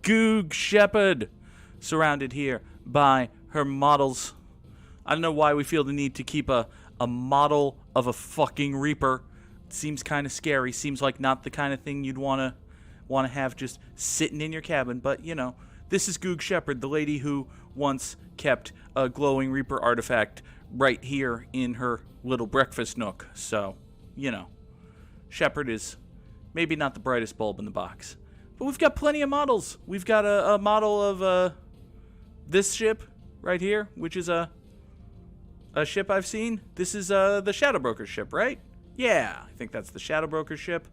Goog Shepherd, surrounded here by her models. I don't know why we feel the need to keep a model of a fucking Reaper. It seems kind of scary. Seems like not the kind of thing you'd want to have just sitting in your cabin. But, you know, this is Goog Shepherd, the lady who once kept a glowing Reaper artifact right here in her little breakfast nook. So, you know, Shepherd is maybe not the brightest bulb in the box. But we've got plenty of models. We've got a model of this ship right here, which is a ship I've seen. This is the Shadow Broker ship, right? Yeah, I think that's the Shadow Broker ship.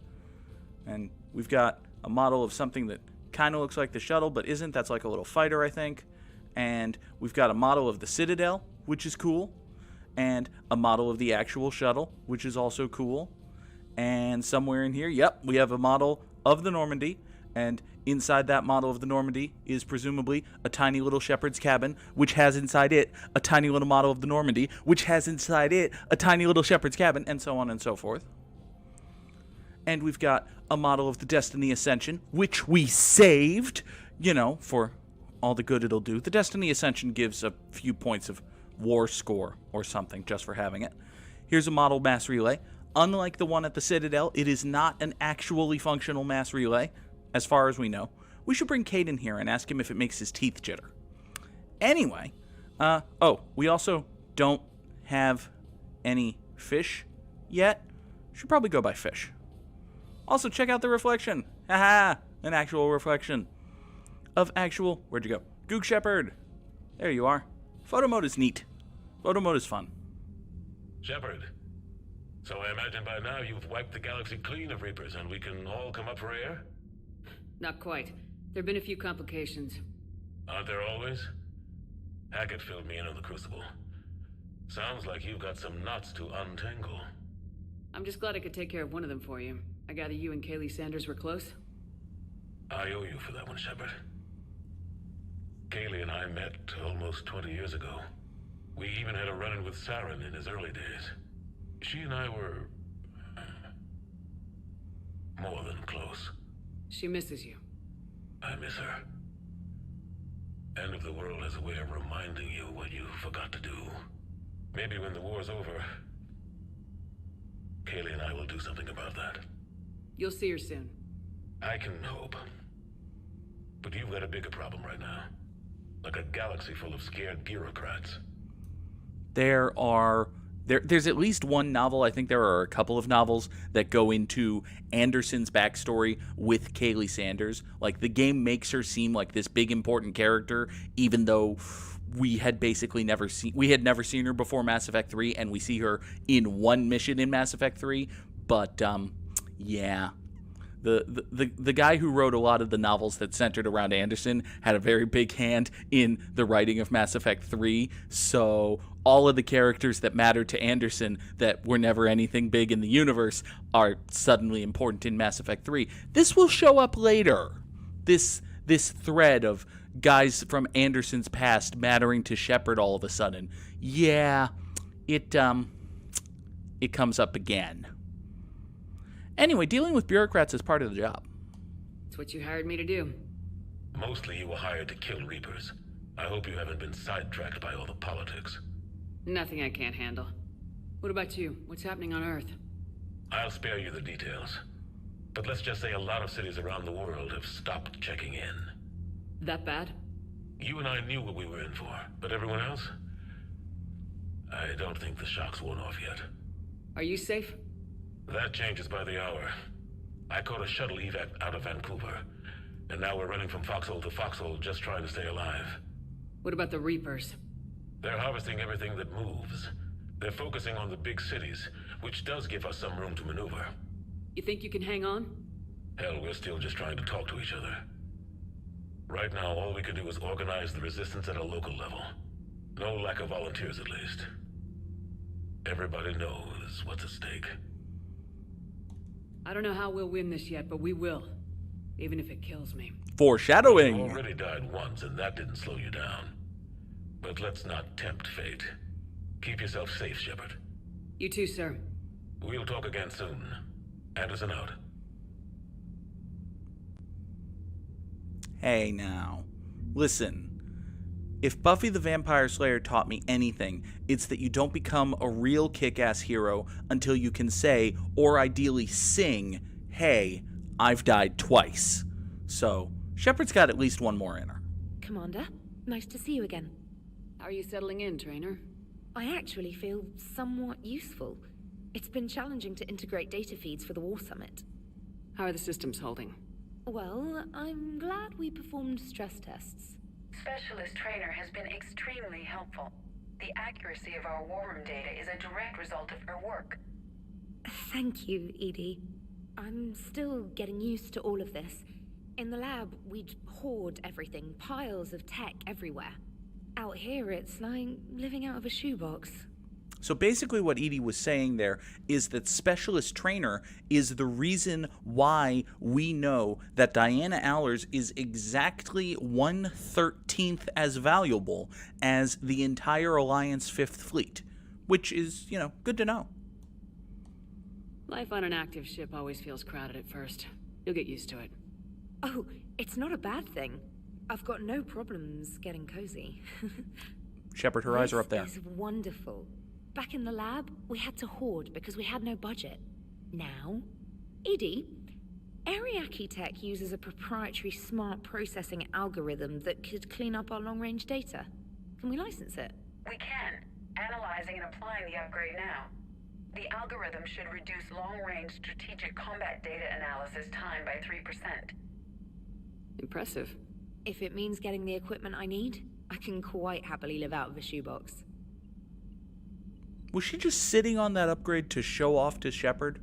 And we've got a model of something that kind of looks like the shuttle, but isn't. That's like a little fighter, I think. And we've got a model of the Citadel, which is cool. And a model of the actual shuttle, which is also cool. And somewhere in here, yep, we have a model of the Normandy. And inside that model of the Normandy is presumably a tiny little shepherd's cabin, which has inside it a tiny little model of the Normandy, which has inside it a tiny little shepherd's cabin, and so on and so forth. And we've got a model of the Destiny Ascension, which we saved, you know, for all the good it'll do. The Destiny Ascension gives a few points of war score or something just for having it. Here's a model mass relay. Unlike the one at the Citadel, it is not an actually functional mass relay, as far as we know. We should bring Cade in here and ask him if it makes his teeth jitter. Anyway, we also don't have any fish yet. Should probably go buy fish. Also, check out the reflection. Haha, an actual reflection of actual, where'd you go? Goog Shepherd. There you are. Photo mode is neat. Photo mode is fun. Shepherd, so I imagine by now you've wiped the galaxy clean of Reapers and we can all come up for air? Not quite. There've been a few complications. Aren't there always? Hackett filled me in on the Crucible. Sounds like you've got some knots to untangle. I'm just glad I could take care of one of them for you. I gather you and Kaylee Sanders were close? I owe you for that one, Shepard. Kaylee and I met almost 20 years ago. We even had a run-in with Saren in his early days. She and I were more than close. She misses you. I miss her. End of the world has a way of reminding you what you forgot to do. Maybe when the war's over, Kaylee and I will do something about that. You'll see her soon. I can hope. But you've got a bigger problem right now. Like a galaxy full of scared bureaucrats. There's at least one novel, I think there are a couple of novels that go into Anderson's backstory with Kaylee Sanders. Like, the game makes her seem like this big important character, even though we had never seen her before Mass Effect 3, and we see her in one mission in Mass Effect 3. But yeah. The guy who wrote a lot of the novels that centered around Anderson had a very big hand in the writing of Mass Effect 3, so all of the characters that mattered to Anderson that were never anything big in the universe are suddenly important in Mass Effect 3. This will show up later. This thread of guys from Anderson's past mattering to Shepard all of a sudden. Yeah, it comes up again. Anyway, dealing with bureaucrats is part of the job. It's what you hired me to do. Mostly you were hired to kill Reapers. I hope you haven't been sidetracked by all the politics. Nothing I can't handle. What about you? What's happening on Earth? I'll spare you the details. But let's just say a lot of cities around the world have stopped checking in. That bad? You and I knew what we were in for, but everyone else? I don't think the shock's worn off yet. Are you safe? That changes by the hour. I caught a shuttle evac out of Vancouver, and now we're running from foxhole to foxhole just trying to stay alive. What about the Reapers? They're harvesting everything that moves. They're focusing on the big cities, which does give us some room to maneuver. You think you can hang on? Hell, we're still just trying to talk to each other. Right now, all we can do is organize the resistance at a local level. No lack of volunteers, at least. Everybody knows what's at stake. I don't know how we'll win this yet, but we will. Even if it kills me. Foreshadowing! You already died once, and that didn't slow you down. But let's not tempt fate. Keep yourself safe, Shepard. You too, sir. We'll talk again soon. Anderson out. Hey now. Listen. If Buffy the Vampire Slayer taught me anything, it's that you don't become a real kick-ass hero until you can say, or ideally sing, hey, I've died twice. So, Shepard's got at least one more in her. Commander, nice to see you again. How are you settling in, Trainer? I actually feel somewhat useful. It's been challenging to integrate data feeds for the War Summit. How are the systems holding? Well, I'm glad we performed stress tests. Specialist Trainer has been extremely helpful. The accuracy of our war room data is a direct result of her work. Thank you, Edie. I'm still getting used to all of this. In the lab, we'd hoard everything, piles of tech everywhere. Out here, it's like living out of a shoebox. So basically what Edie was saying there is that Specialist Trainer is the reason why we know that Diana Allers is exactly 1/13 as valuable as the entire Alliance 5th Fleet, which is, good to know. Life on an active ship always feels crowded at first. You'll get used to it. Oh, it's not a bad thing. I've got no problems getting cozy. Shepard, her eyes are up there. This is wonderful. Back in the lab, we had to hoard because we had no budget. Now, Edie, Ariake Tech uses a proprietary smart processing algorithm that could clean up our long-range data. Can we license it? We can. Analyzing and applying the upgrade now. The algorithm should reduce long-range strategic combat data analysis time by 3%. Impressive. If it means getting the equipment I need, I can quite happily live out of a shoebox. Was she just sitting on that upgrade to show off to Shepard?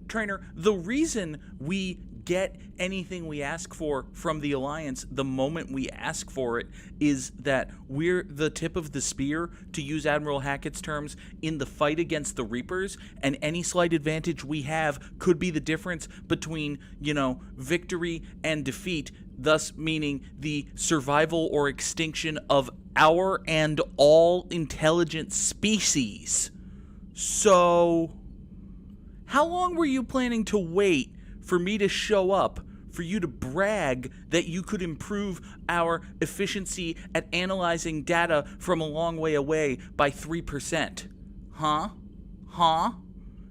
Trainer, the reason we get anything we ask for from the Alliance the moment we ask for it is that we're the tip of the spear, to use Admiral Hackett's terms, in the fight against the Reapers, and any slight advantage we have could be the difference between, victory and defeat, thus meaning the survival or extinction of our and all intelligent species. So, how long were you planning to wait for me to show up, for you to brag that you could improve our efficiency at analyzing data from a long way away by 3%? Huh?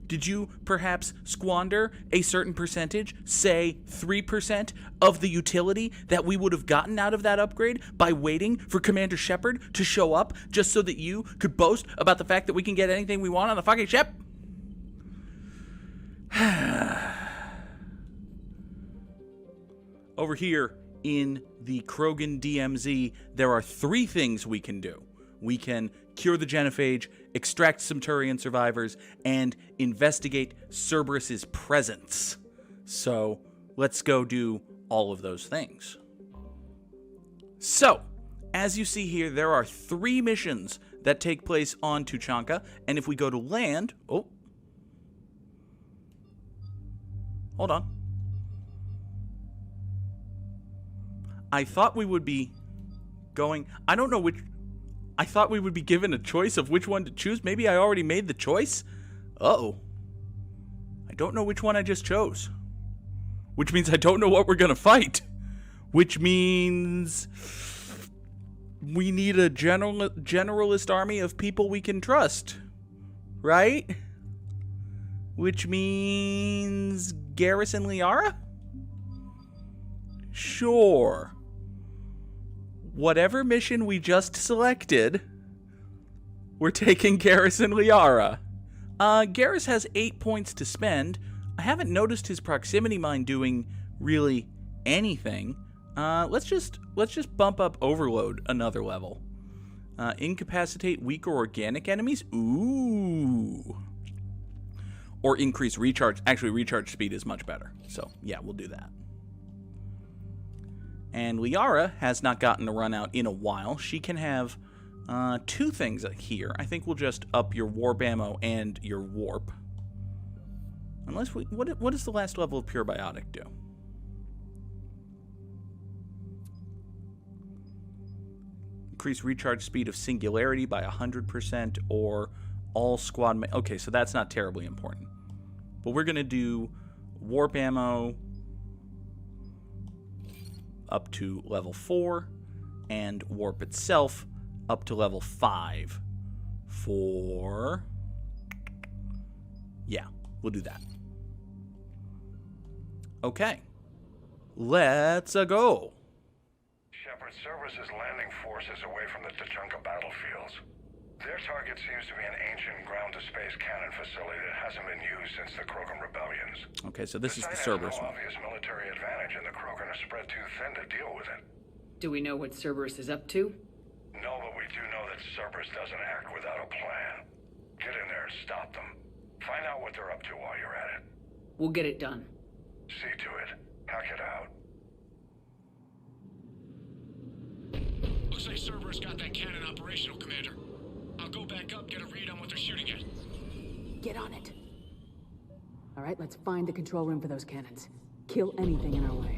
Did you perhaps squander a certain percentage, say 3%, of the utility that we would have gotten out of that upgrade by waiting for Commander Shepard to show up just so that you could boast about the fact that we can get anything we want on the fucking ship? Over here in the Krogan DMZ, there are 3 things we can do. We can cure the genophage, extract some Turian survivors, and investigate Cerberus's presence. So, let's go do all of those things. So, as you see here, there are 3 missions that take place on Tuchanka, and if we go to land... Oh. Hold on. I thought we would be going... I don't know which... I thought we would be given a choice of which one to choose. Maybe I already made the choice? Uh-oh. I don't know which one I just chose. Which means I don't know what we're gonna fight. Which means... we need a generalist army of people we can trust. Right? Which means... Garrison Liara? Sure. Whatever mission we just selected, we're taking Garrison Liara. Garrus has 8 points to spend. I haven't noticed his proximity mine doing really anything. Let's just bump up Overload another level. Incapacitate weak or organic enemies. Ooh. Or increase recharge. Actually, recharge speed is much better. So, yeah, we'll do that. And Liara has not gotten a run out in a while. She can have 2 things here. I think we'll just up your warp ammo and your warp. Unless we... What does the last level of Pure Biotic do? Increase recharge speed of Singularity by 100% or all squad... Okay, so that's not terribly important. But we're going to do warp ammo... up to level 4, and warp itself up to level 5 for... Yeah, we'll do that. Okay. Let's go. Shepard, Cerberus is landing forces away from the Tuchanka battlefields. Their target seems to be an ancient ground-to-space cannon facility that hasn't been used since the Krogan rebellions. Okay, so this is the site Cerberus has no one. obvious military advantage, and the Krogan are spread too thin to deal with it. Do we know what Cerberus is up to? No, but we do know that Cerberus doesn't act without a plan. Get in there and stop them. Find out what they're up to while you're at it. We'll get it done. See to it. Hack it out. Looks like Cerberus got that cannon operational, Commander. I'll go back up, get a read on what they're shooting at. Get on it. All right, let's find the control room for those cannons. Kill anything in our way.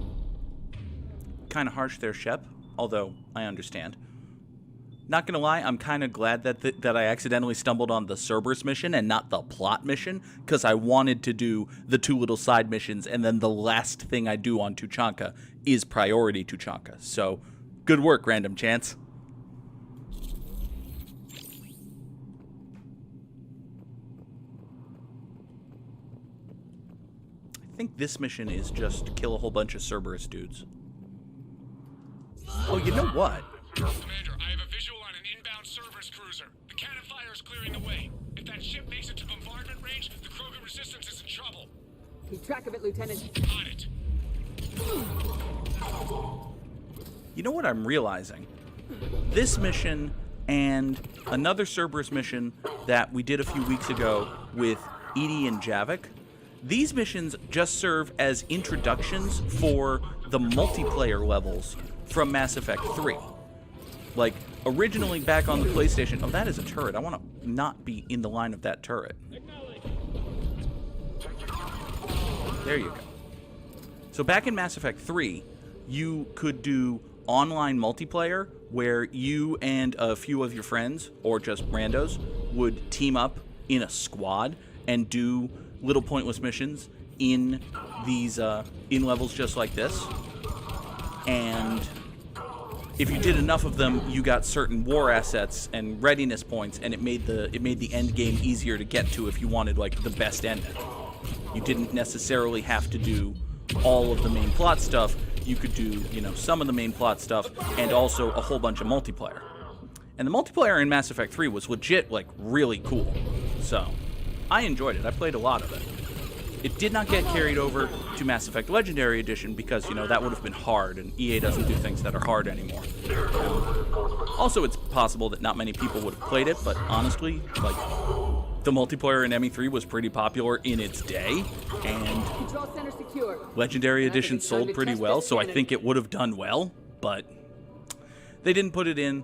Kind of harsh there, Shep, although I understand. Not gonna lie, I'm kind of glad that I accidentally stumbled on the Cerberus mission and not the plot mission, because I wanted to do the 2 little side missions, and then the last thing I do on Tuchanka is priority Tuchanka. So, good work, Random Chance. I think this mission is just kill a whole bunch of Cerberus dudes. Oh, you know what? Commander, I have a visual on an inbound Cerberus cruiser. The cannon fire is clearing the way. If that ship makes it to bombardment range, the Krogan resistance is in trouble. Keep track of it, Lieutenant. On it. You know what I'm realizing? This mission and another Cerberus mission that we did a few weeks ago with Edie and Javik, these missions just serve as introductions for the multiplayer levels from Mass Effect 3. Like, originally back on the PlayStation... Oh, that is a turret. I want to not be in the line of that turret. There you go. So back in Mass Effect 3, you could do online multiplayer where you and a few of your friends, or just randos, would team up in a squad and do little pointless missions in these in levels just like this. And if you did enough of them, you got certain war assets and readiness points, and it made the end game easier to get to if you wanted like the best ending. You didn't necessarily have to do all of the main plot stuff. You could do, you know, some of the main plot stuff and also a whole bunch of multiplayer. And the multiplayer in Mass Effect 3 was legit, like, really cool. So, I enjoyed it. I played a lot of it. It did not get carried over to Mass Effect Legendary Edition because, you know, that would have been hard, and EA doesn't do things that are hard anymore. Also, it's possible that not many people would have played it, but honestly, like, the multiplayer in ME3 was pretty popular in its day, and Control center secure. Legendary Edition sold pretty well, so I think it would have done well, but they didn't put it in.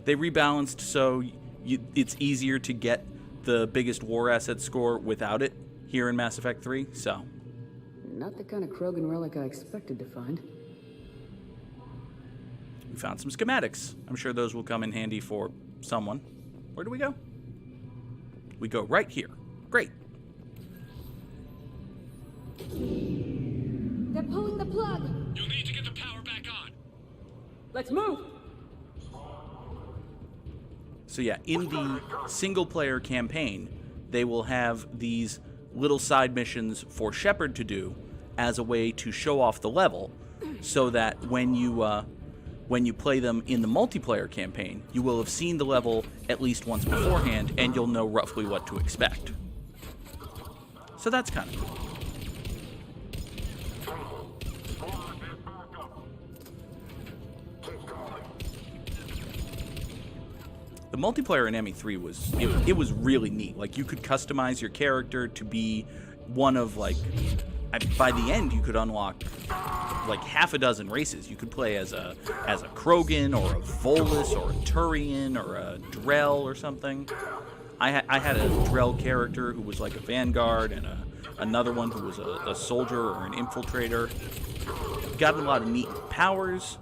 They rebalanced so it's easier to get the biggest war asset score without it here in Mass Effect 3, so. Not the kind of Krogan relic I expected to find. We found some schematics. I'm sure those will come in handy for someone. Where do we go? We go right here. Great. They're pulling the plug. You'll need to get the power back on. Let's move. So yeah, in the single-player campaign, they will have these little side missions for Shepard to do as a way to show off the level, so that when you play them in the multiplayer campaign, you will have seen the level at least once beforehand, and you'll know roughly what to expect. So that's kind of cool. The multiplayer in ME3 was it was really neat. Like, you could customize your character to be one of, like, by the end you could unlock like half a dozen races. You could play as a Krogan or a Volus or a Turian or a Drell or something. I had a Drell character who was like a Vanguard, and another one who was a soldier or an infiltrator. Got a lot of neat powers.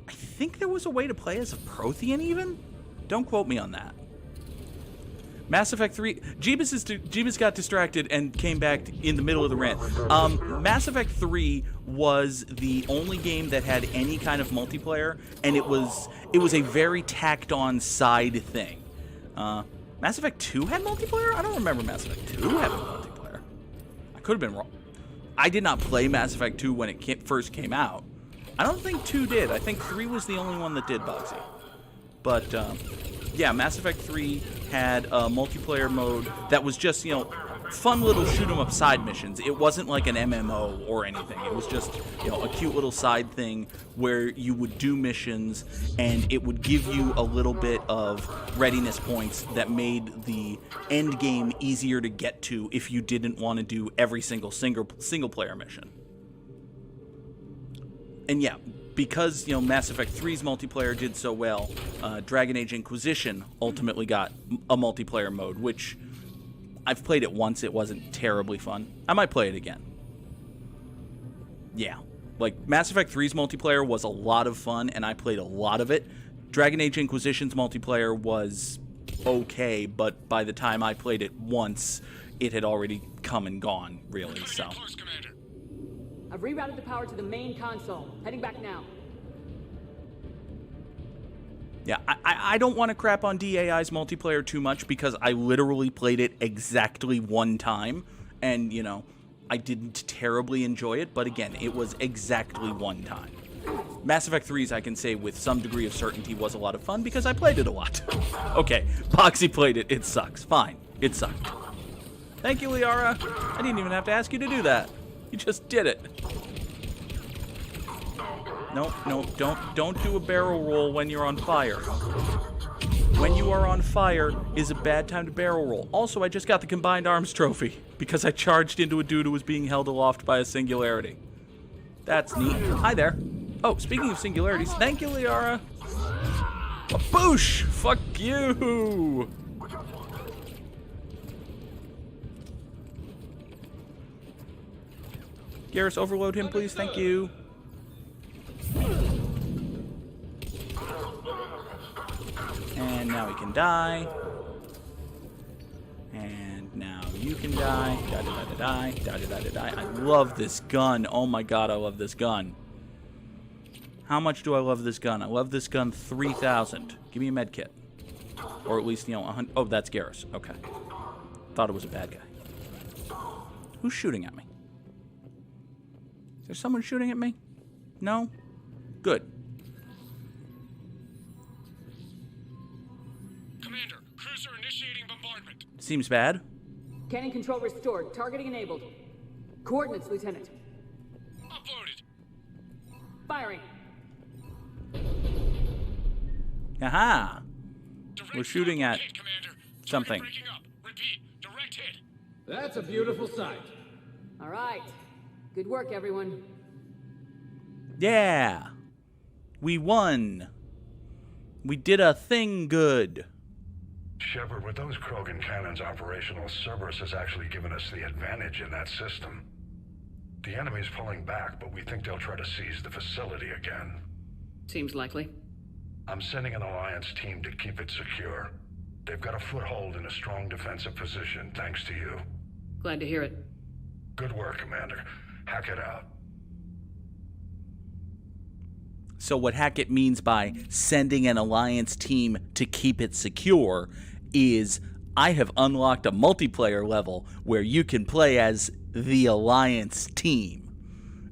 I think there was a way to play as a Prothean even? Don't quote me on that. Mass Effect 3... Jeebus got distracted and came back in the middle of the rant. Mass Effect 3 was the only game that had any kind of multiplayer, and it was a very tacked-on side thing. Mass Effect 2 had multiplayer? I don't remember Mass Effect 2 having multiplayer. I could have been wrong. I did not play Mass Effect 2 when it first came out. I don't think 2 did. I think 3 was the only one that did, Bugsy. But, yeah, Mass Effect 3 had a multiplayer mode that was just, you know, fun little shoot-'em-up side missions. It wasn't like an MMO or anything. It was just, you know, a cute little side thing where you would do missions and it would give you a little bit of readiness points that made the end game easier to get to if you didn't want to do every single player mission. And yeah, because, you know, Mass Effect 3's multiplayer did so well, Dragon Age Inquisition ultimately got a multiplayer mode, which I've played it once. It wasn't terribly fun. I might play it again. Yeah. Like, Mass Effect 3's multiplayer was a lot of fun, and I played a lot of it. Dragon Age Inquisition's multiplayer was okay, but by the time I played it once, it had already come and gone, really, so... I've rerouted the power to the main console. Heading back now. Yeah, I don't want to crap on DAI's multiplayer too much because I literally played it exactly one time. And, you know, I didn't terribly enjoy it. But again, it was exactly one time. Mass Effect 3's, I can say with some degree of certainty, was a lot of fun because I played it a lot. Okay, Boxy played it. It sucks. Fine. It sucked. Thank you, Liara. I didn't even have to ask you to do that. You just did it. No, don't do a barrel roll when you're on fire. When you are on fire is a bad time to barrel roll. Also, I just got the Combined Arms trophy because I charged into a dude who was being held aloft by a singularity. That's neat. Hi there. Oh, speaking of singularities, thank you, Liara. Boosh! Fuck you! Garrus, overload him, please. Thank you. And now he can die. And now you can die. Da-da-da-da-die. Da-da-da-da-die. I love this gun. Oh my god, I love this gun. How much do I love this gun? I love this gun 3,000. Give me a med kit. Or at least, you know, 100. Oh, that's Garrus. Okay. Thought it was a bad guy. Who's shooting at me? Is there someone shooting at me? No? Good. Commander, cruiser initiating bombardment. Seems bad. Cannon control restored. Targeting enabled. Coordinates, Lieutenant. Uploaded. Firing. Aha! Direct We're shooting at hit, Commander. something. Breaking up. Repeat, direct hit. That's a beautiful sight. All right. Good work, everyone. Yeah! We won! We did a thing good. Shepard, with those Krogan cannons operational, Cerberus has actually given us the advantage in that system. The enemy's pulling back, but we think they'll try to seize the facility again. Seems likely. I'm sending an Alliance team to keep it secure. They've got a foothold in a strong defensive position, thanks to you. Glad to hear it. Good work, Commander. Hack it out. So what Hackett means by sending an Alliance team to keep it secure is I have unlocked a multiplayer level where you can play as the Alliance team.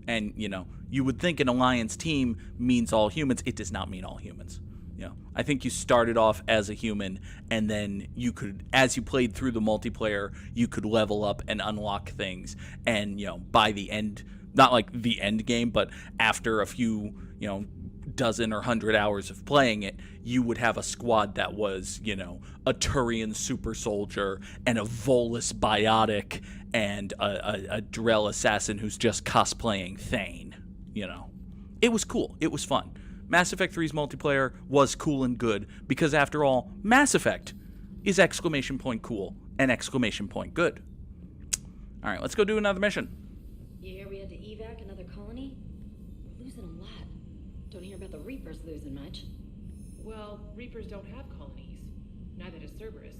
And, you know, you would think an Alliance team means all humans. It does not mean all humans. You know, I think you started off as a human, and then you could, as you played through the multiplayer, you could level up and unlock things. And, you know, by the end, not like the end game, but after a few, you know, dozen or 100 hours of playing it, you would have a squad that was, you know, a Turian super soldier and a Volus biotic and a Drell assassin who's just cosplaying Thane. You know, it was cool. It was fun. Mass Effect 3's multiplayer was cool and good because, after all, Mass Effect is exclamation point cool and exclamation point good. All right, let's go do another mission. You hear we had to evac another colony? We're losing a lot. Don't hear about the Reapers losing much. Well, Reapers don't have colonies. Neither does Cerberus.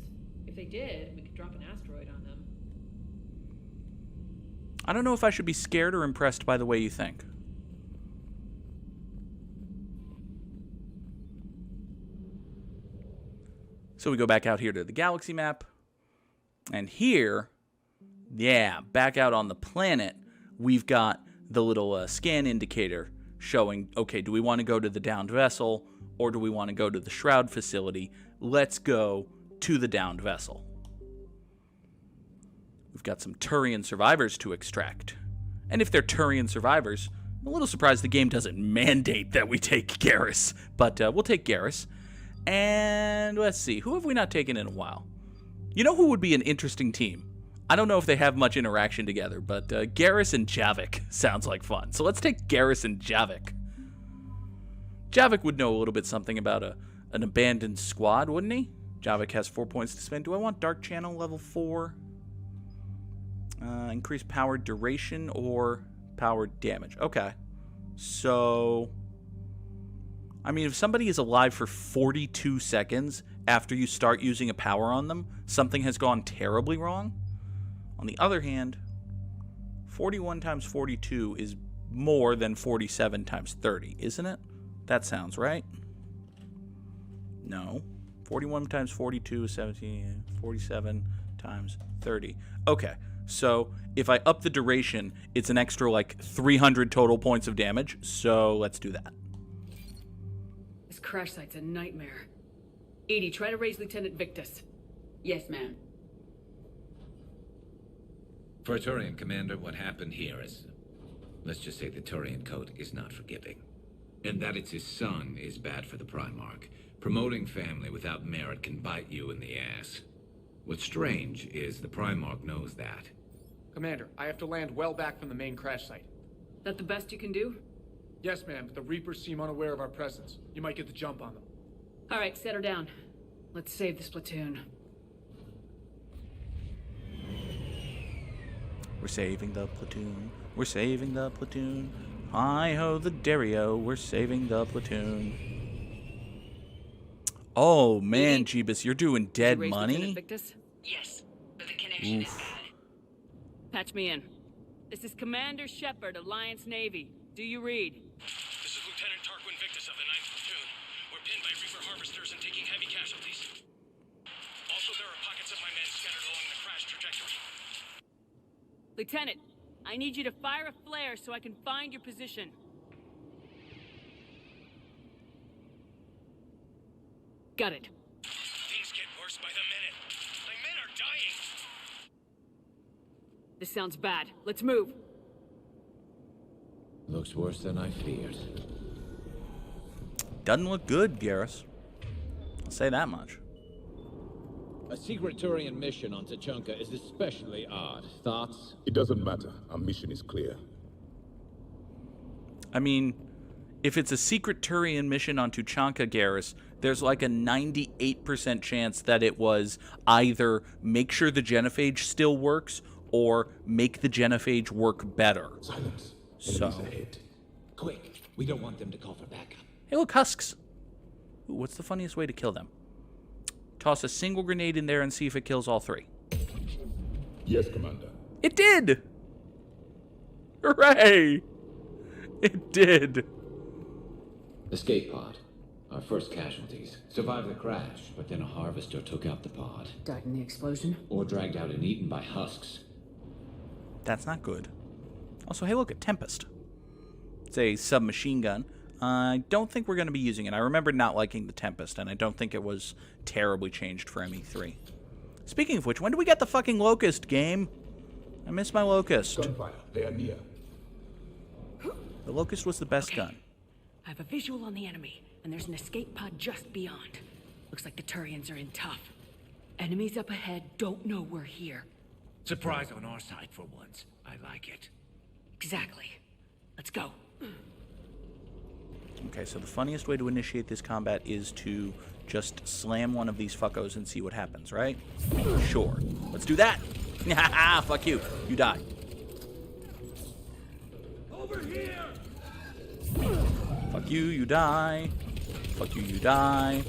If they did, we could drop an asteroid on them. I don't know if I should be scared or impressed by the way you think. So we go back out here to the galaxy map. And here, yeah, back out on the planet, we've got the little scan indicator showing, okay, do we want to go to the downed vessel or do we want to go to the shroud facility? Let's go to the downed vessel. We've got some Turian survivors to extract. And if they're Turian survivors, I'm a little surprised the game doesn't mandate that we take Garrus. But we'll take Garrus. And let's see, who have we not taken in a while? You know who would be an interesting team? I don't know if they have much interaction together, but Garrus and Javik sounds like fun. So let's take Garrus and Javik. Javik would know a little bit something about an abandoned squad, wouldn't he? Javik has 4 points to spend. Do I want Dark Channel level 4? Increase power duration or power damage. Okay. So, I mean, if somebody is alive for 42 seconds after you start using a power on them, something has gone terribly wrong. On the other hand, 41 times 42 is more than 47 times 30, isn't it? That sounds right. No. 41 times 42 is 17. 47 times 30. Okay. So if I up the duration, it's an extra like 300 total points of damage. So let's do that. This crash site's a nightmare. Edie, try to raise Lieutenant Victus. Yes, ma'am. For a Turian commander, what happened here is, let's just say the Turian code is not forgiving. And that it's his son is bad for the Primarch. Promoting family without merit can bite you in the ass. What's strange is the Primarch knows that. Commander, I have to land well back from the main crash site. That the best you can do? Yes, ma'am, but the Reapers seem unaware of our presence. You might get the jump on them. All right, set her down. Let's save this platoon. We're saving the platoon. We're saving the platoon. Hi-ho the Dario. We're saving the platoon. Oh, man, Jeebus, you're doing dead money? Victus? Yes, but the connection is bad. Patch me in. This is Commander Shepard, Alliance Navy. Do you read? This is Lieutenant Tarquin Victus of the 9th Platoon. We're pinned by Reaper harvesters and taking heavy casualties. Also, there are pockets of my men scattered along the crash trajectory. Lieutenant, I need you to fire a flare so I can find your position. Got it. Things get worse by the minute. My men are dying. This sounds bad. Let's move. Looks worse than I feared. Doesn't look good, Garrus. I'll say that much. A secret Turian mission on Tuchanka is especially odd. Thoughts? It doesn't matter. Our mission is clear. I mean, if it's a secret Turian mission on Tuchanka, Garrus, there's like a 98% chance that it was either make sure the genophage still works or make the genophage work better. Silence. So, ahead. Quick, we don't want them to call for backup. hey, look, husks. Ooh, what's the funniest way to kill them? Toss a single grenade in there and see if it kills all three. Yes, Commander. It did! Hooray! It did. Escape pod. Our first casualties. Survived the crash, but then a harvester took out the pod. Died in the explosion? Or dragged out and eaten by husks. That's not good. Also, hey, look, a Tempest. It's a submachine gun. I don't think we're going to be using it. I remember not liking the Tempest, and I don't think it was terribly changed for ME3. Speaking of which, when do we get the fucking Locust, game? I miss my Locust. Gunfire. They are near. The Locust was the best gun. I have a visual on the enemy, and there's an escape pod just beyond. Looks like the Turians are in tough. Enemies up ahead don't know we're here. Surprise on our side for once. I like it. Exactly. Let's go. Okay, so the funniest way to initiate this combat is to just slam one of these fuckos and see what happens, right? Sure. Let's do that. Fuck you. You die. Over here. Fuck you, you die. Fuck you, you die.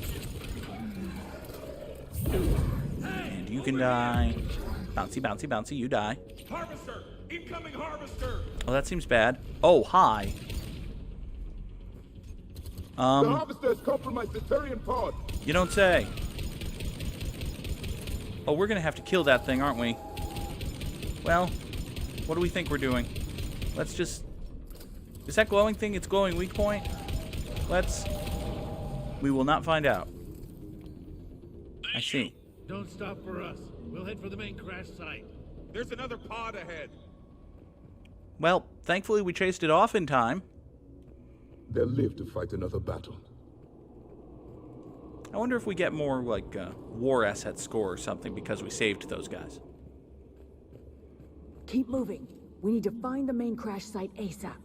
And You can die. Bouncy, bouncy, bouncy. You die. Harvester! Incoming harvester! Oh, that seems bad. Oh, hi. The harvester has compromised the Turian pod. You don't say. Oh, we're gonna have to kill that thing, aren't we? Well, what do we think we're doing? Let's just... Is that glowing thing its glowing weak point? We will not find out. I see. Don't stop for us. We'll head for the main crash site. There's another pod ahead. Well, thankfully we chased it off in time. They'll live to fight another battle. I wonder if we get more, like, war asset score or something because we saved those guys. Keep moving. We need to find the main crash site ASAP.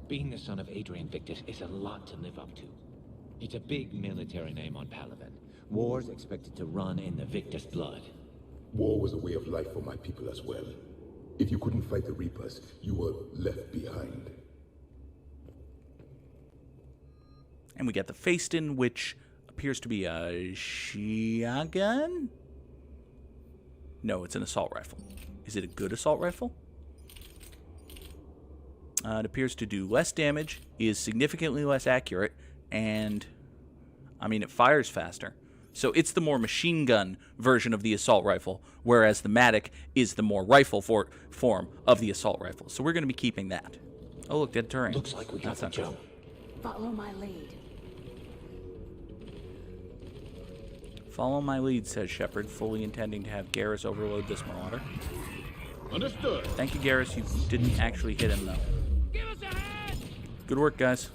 Being the son of Adrian Victus is a lot to live up to. It's a big military name on Palaven. War's expected to run in the Victus blood. War was a way of life for my people as well. If you couldn't fight the Reapers, you were left behind. And we get the Facetin, which appears to be a shotgun? No, it's an assault rifle. Is it a good assault rifle? It appears to do less damage, is significantly less accurate, and, I mean, it fires faster. So it's the more machine gun version of the assault rifle, whereas the Matic is the more rifle form of the assault rifle. So we're going to be keeping that. Oh, look, dead Turian. Looks like we got the jump. Follow my lead. Follow my lead, says Shepard, fully intending to have Garrus overload this Marauder. Understood. Thank you, Garrus. You didn't actually hit him, though. Give us a hand! Good work, guys.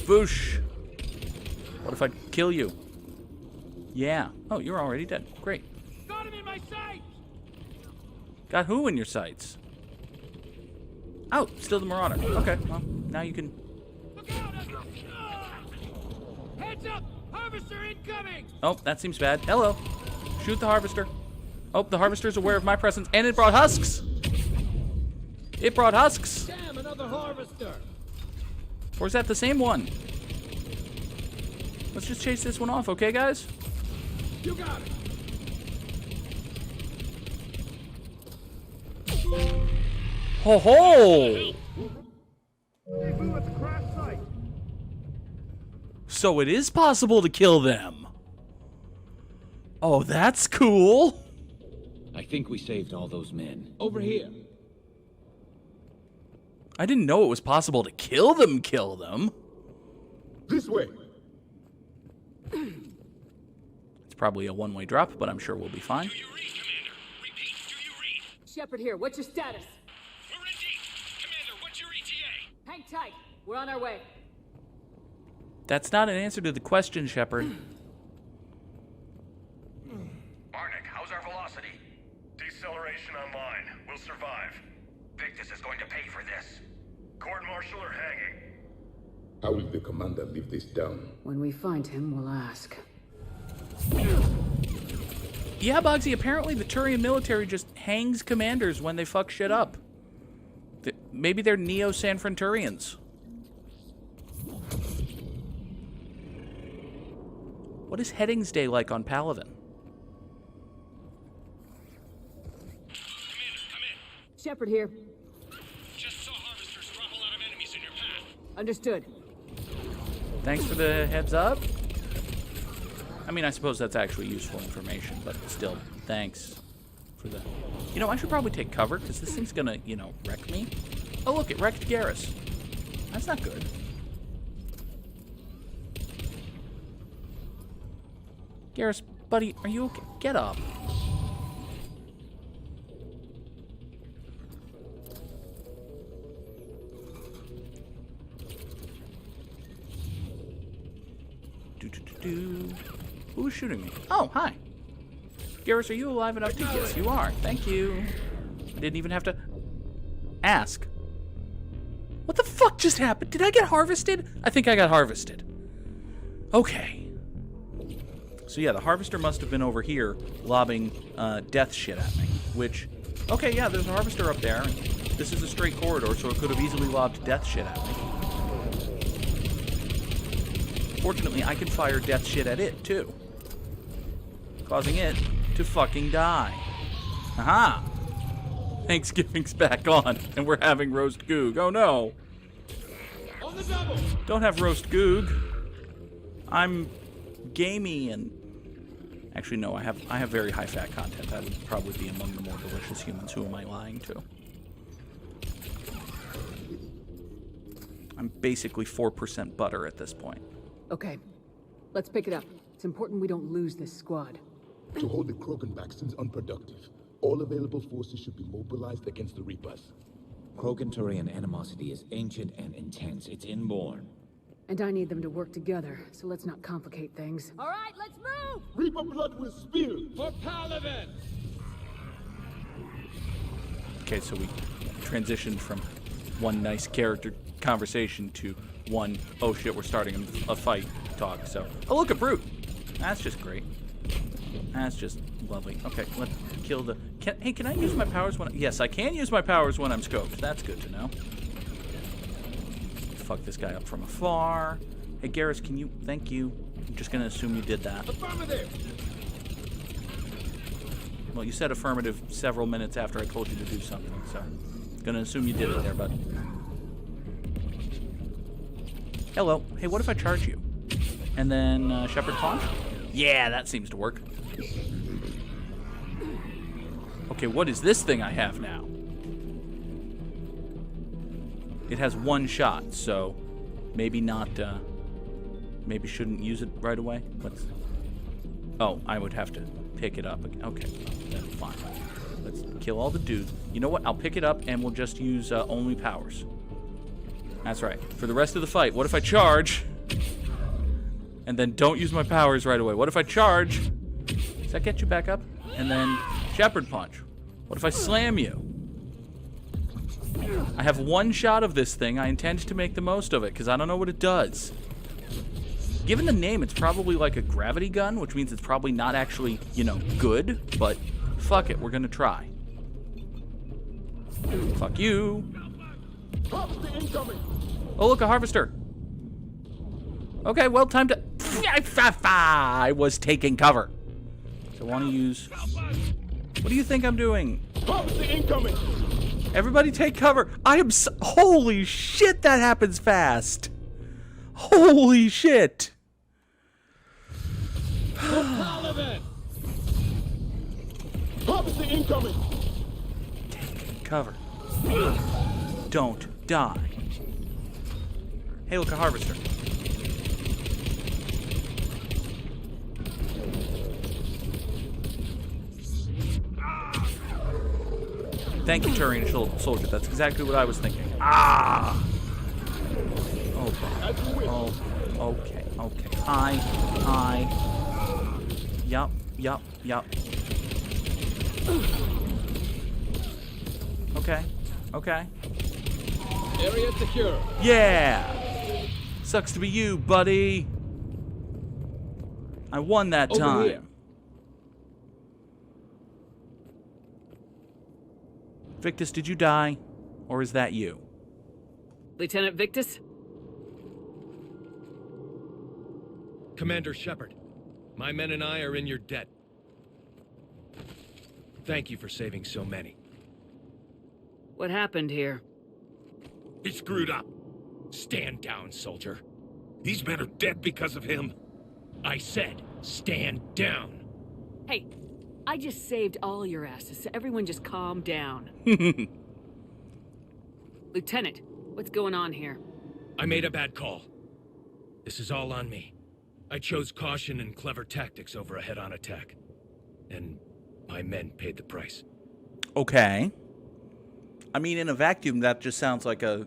Boosh! What if I kill you? Yeah. Oh, you're already dead. Great. Got him in my sights! Got who in your sights? Oh, still the Marauder. Okay, well, now you can... Look out! Heads up! Harvester incoming! Oh, that seems bad. Hello. Shoot the Harvester. Oh, the Harvester's aware of my presence, and it brought husks! It brought husks! Damn, another harvester! Or is that the same one? Let's just chase this one off, okay, guys? You got it! Ho ho! They flew at the crash site! So it is possible to kill them. Oh, that's cool. I think we saved all those men. Over here. I didn't know it was possible to kill them. This way. It's probably a one-way drop, but I'm sure we'll be fine. Do you read, Commander? Repeat, do you read? Shepard here. What's your status? We're in deep. Commander, what's your ETA? Hang tight. We're on our way. That's not an answer to the question, Shepard. Arnik, how's our velocity? Deceleration online. We'll survive. Victus is going to pay for this. Court-martial or hanging? How will the commander live this down? When we find him, we'll ask. Yeah, Boggsy, apparently the Turian military just hangs commanders when they fuck shit up. Maybe they're Neo-San Turians. What is Headings Day like on Palaven? Commander, come in. Shepard here. Just saw harvesters drop a lot of enemies in your path. Understood. Thanks for the heads up. I mean, I suppose that's actually useful information, but still, thanks for the... You know, I should probably take cover, because this thing's gonna, you know, wreck me. Oh, look, it wrecked Garrus. That's not good. Garrus, buddy, are you okay? Get up. Who's shooting me? Oh, hi. Garrus, are you alive enough to... Yes, you are. Thank you. I didn't even have to ask. What the fuck just happened? Did I get harvested? I think I got harvested. Okay. So yeah, the harvester must have been over here lobbing death shit at me, which... Okay, yeah, there's a harvester up there. This is a straight corridor, so it could have easily lobbed death shit at me. Fortunately, I can fire death shit at it, too. causing it to fucking die. Aha! Thanksgiving's back on, and we're having roast goog. Oh no! On the double. Don't have roast goog. I'm gamey and... Actually, no, I have very high fat content. I would probably be among the more delicious humans. Who am I lying to? I'm basically 4% butter at this point. Okay, let's pick it up. It's important we don't lose this squad. To hold the krogan back seems unproductive. All available forces should be mobilized against the Reapers. Krogan-Turian animosity is ancient and intense. It's inborn. And I need them to work together, so let's not complicate things. All right, let's move! Reaper blood will spill! For Paladin! Okay, so we transitioned from one nice character conversation to one, oh shit, we're starting a fight talk. So, oh look, a brute. That's just great. That's just lovely. Okay, let's kill the... Hey, can I use my powers when... Yes, I can use my powers when I'm scoped. That's good to know. Fuck this guy up from afar. Hey, Garrus, can you... Thank you. I'm just going to assume you did that. Affirmative! Well, you said affirmative several minutes after I told you to do something, so... going to assume you did it there, bud. Hello. Hey, what if I charge you? And then, Shepherd Punch? Yeah, that seems to work. Okay, what is this thing I have now? It has one shot, so maybe not, maybe shouldn't use it right away. Let's... Oh, I would have to pick it up again. Okay, then fine. Let's kill all the dudes. You know what? I'll pick it up and we'll just use only powers. That's right. For the rest of the fight, what if I charge? And then don't use my powers right away. What if I charge? Does that get you back up? And then Shepherd Punch. What if I slam you? I have one shot of this thing. I intend to make the most of it because I don't know what it does. Given the name, it's probably like a gravity gun, which means it's probably not actually, you know, good. But fuck it, we're gonna try. Fuck you. Oh, look, a harvester. Okay, well, time to... I was taking cover. So I want to use... What do you think I'm doing? Everybody take cover. I am so... Holy shit, that happens fast. Holy shit. Take cover. Don't die. Hey, look, a harvester. Thank you, Turian soldier. That's exactly what I was thinking. Ah! Okay. Oh, okay, okay. Hi. Yup. Okay. Area secure. Yeah! Sucks to be you, buddy. I won that time. Here. Victus, did you die? Or is that you? Lieutenant Victus? Commander Shepard, my men and I are in your debt. Thank you for saving so many. What happened here? He screwed up. Stand down, soldier. These men are dead because of him. I said, stand down. Hey, I just saved all your asses, so everyone just calm down. Lieutenant, what's going on here? I made a bad call. This is all on me. I chose caution and clever tactics over a head-on attack. And my men paid the price. Okay. I mean, in a vacuum, that just sounds like a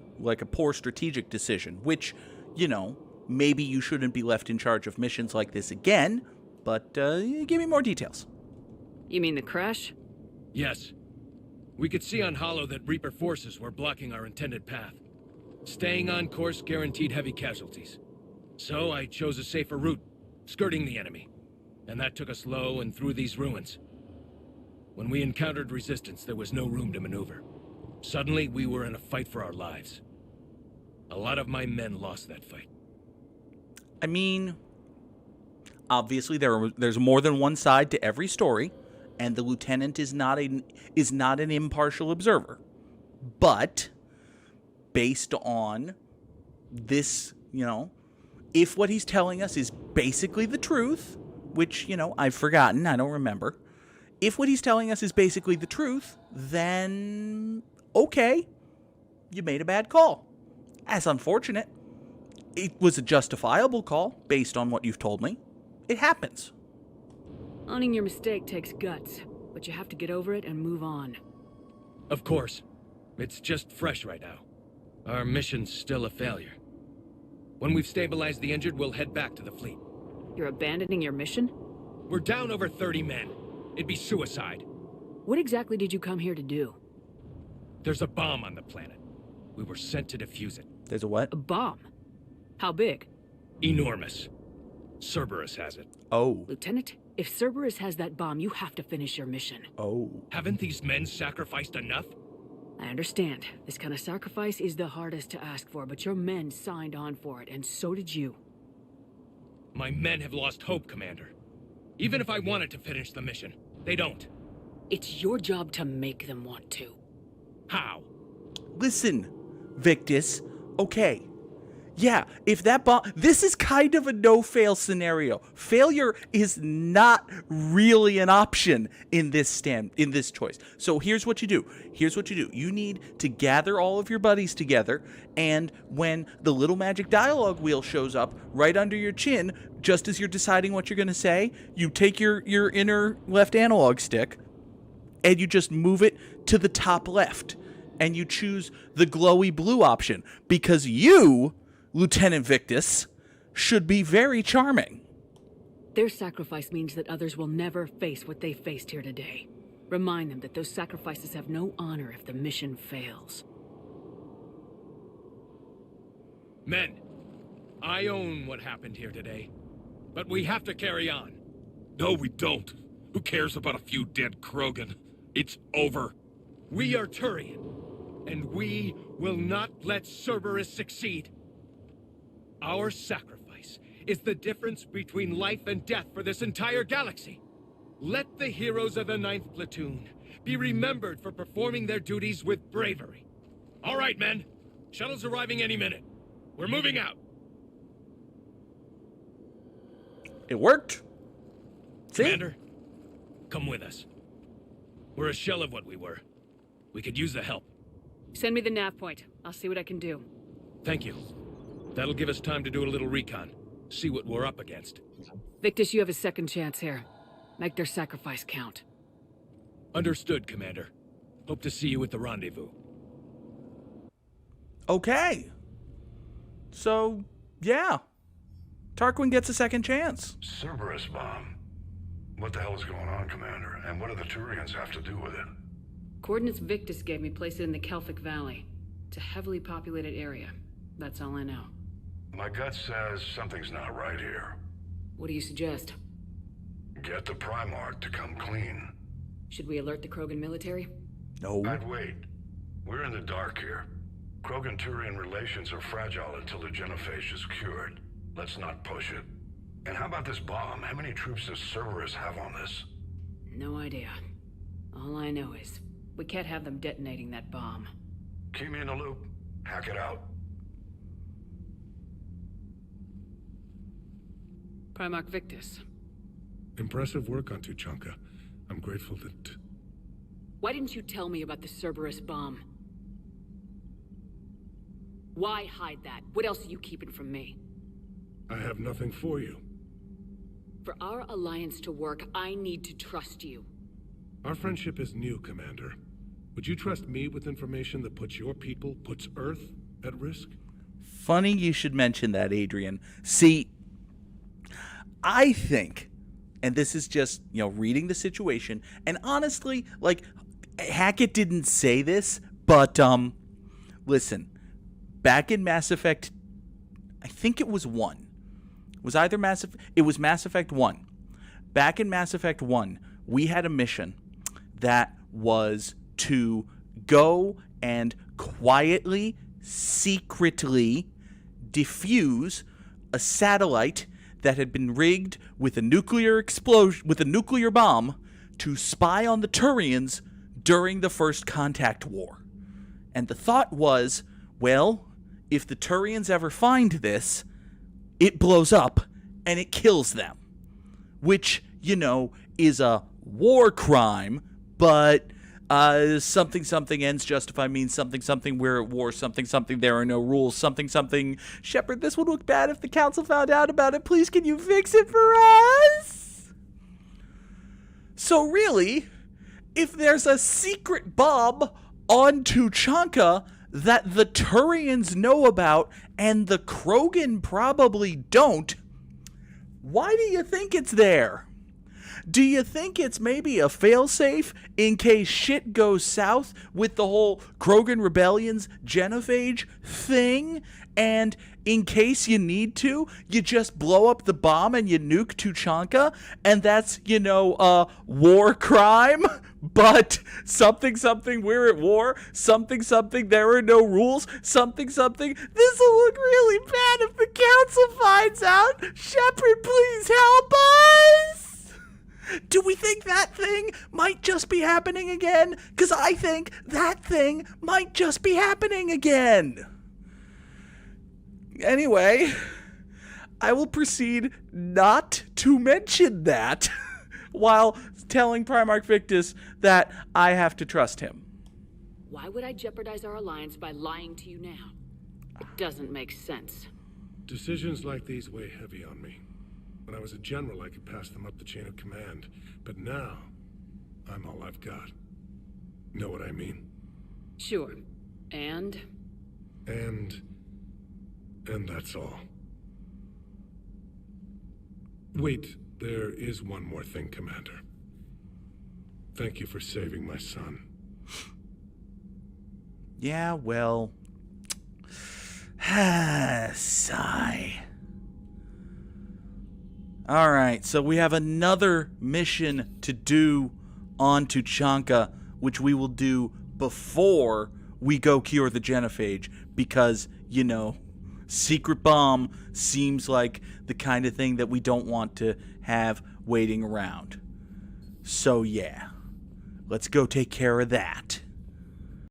poor strategic decision, which, you know, maybe you shouldn't be left in charge of missions like this again, but give me more details. You mean the crash? Yes. We could see on Hollow that Reaper forces were blocking our intended path. Staying on course guaranteed heavy casualties. So I chose a safer route, skirting the enemy. And that took us low and through these ruins. When we encountered resistance, there was no room to maneuver. Suddenly, we were in a fight for our lives. A lot of my men lost that fight. I mean, Obviously, there's more than one side to every story, and the lieutenant is not an impartial observer. But based on this, if what he's telling us is basically the truth, which, I've forgotten, I don't remember. If what he's telling us is basically the truth, then okay, you made a bad call. That's unfortunate. It was a justifiable call based on what you've told me. It happens. Owning your mistake takes guts, but you have to get over it and move on. Of course. It's just fresh right now. Our mission's still a failure. When we've stabilized the injured, we'll head back to the fleet. You're abandoning your mission? We're down over 30 men. It'd be suicide. What exactly did you come here to do? There's a bomb on the planet. We were sent to defuse it. There's a what? A bomb? How big? Enormous. Cerberus has it. Oh. Lieutenant, if Cerberus has that bomb, you have to finish your mission. Oh. Haven't these men sacrificed enough? I understand. This kind of sacrifice is the hardest to ask for, but your men signed on for it, and so did you. My men have lost hope, Commander. Even if I wanted to finish the mission, they don't. It's your job to make them want to. How? Listen, Victus, okay. Yeah, if that bomb... This is kind of a no-fail scenario. Failure is not really an option in this choice. So here's what you do. You need to gather all of your buddies together, and when the little magic dialogue wheel shows up right under your chin, just as you're deciding what you're going to say, you take your inner left analog stick, and you just move it to the top left, and you choose the glowy blue option, because you... Lieutenant Victus, should be very charming. Their sacrifice means that others will never face what they faced here today. Remind them that those sacrifices have no honor if the mission fails. Men, I own what happened here today, but we have to carry on. No, we don't. Who cares about a few dead krogan? It's over. We are Turian, and we will not let Cerberus succeed. Our sacrifice is the difference between life and death for this entire galaxy. Let the heroes of the 9th Platoon be remembered for performing their duties with bravery. All right, men. Shuttle's arriving any minute. We're moving out. It worked. See? Commander, come with us. We're a shell of what we were. We could use the help. Send me the nav point. I'll see what I can do. Thank you. That'll give us time to do a little recon. See what we're up against. Victus, you have a second chance here. Make their sacrifice count. Understood, Commander. Hope to see you at the rendezvous. Okay. So, yeah. Tarquin gets a second chance. Cerberus bomb. What the hell is going on, Commander? And what do the Turians have to do with it? Coordinates Victus gave me place it in the Kelphic Valley. It's a heavily populated area. That's all I know. My gut says something's not right here. What do you suggest? Get the Primarch to come clean. Should we alert the Krogan military? No. I'd wait. We're in the dark here. Krogan-Turian relations are fragile until the genophage is cured. Let's not push it. And how about this bomb? How many troops does Cerberus have on this? No idea. All I know is, we can't have them detonating that bomb. Keep me in the loop. Hack it out. Primarch Victus. Impressive work on Tuchanka. I'm grateful that... Why didn't you tell me about the Cerberus bomb? Why hide that? What else are you keeping from me? I have nothing for you. For our alliance to work, I need to trust you. Our friendship is new, Commander. Would you trust me with information that puts your people, puts Earth, at risk? Funny you should mention that, Adrian. See, I think, and this is just, reading the situation, and honestly, Hackett didn't say this, but, listen, back in Mass Effect, I think it was 1. It was Mass Effect 1. Back in Mass Effect 1, we had a mission that was to go and quietly, secretly defuse a satellite that had been rigged with a nuclear explosion, with a nuclear bomb, to spy on the Turians during the First Contact War. And the thought was, well, if the Turians ever find this, it blows up and it kills them. Which, you know, is a war crime, but something something ends justify means something something, we're at war, something something, there are no rules, something something. Shepard, this would look bad if the council found out about it. Please, can you fix it for us? So really, if there's a secret bomb on Tuchanka that the Turians know about and the Krogan probably don't, why do you think it's there? Do you think it's maybe a failsafe in case shit goes south with the whole Krogan Rebellion's genophage thing? And in case you need to, you just blow up the bomb and you nuke Tuchanka? And that's, you know, a war crime? But something something, we're at war, something something, there are no rules, something something. This will look really bad if the council finds out. Shepard, please help us! Do we think that thing might just be happening again? Because I think that thing might just be happening again. Anyway, I will proceed not to mention that while telling Primarch Victus that I have to trust him. Why would I jeopardize our alliance by lying to you now? It doesn't make sense. Decisions like these weigh heavy on me. When I was a general, I could pass them up the chain of command. But now, I'm all I've got. Know what I mean? Sure. And that's all. Wait, there is one more thing, Commander. Thank you for saving my son. Yeah, well... sigh. Alright, so we have another mission to do on Tuchanka, which we will do before we go cure the genophage, because, you know, secret bomb seems like the kind of thing that we don't want to have waiting around. So yeah, let's go take care of that.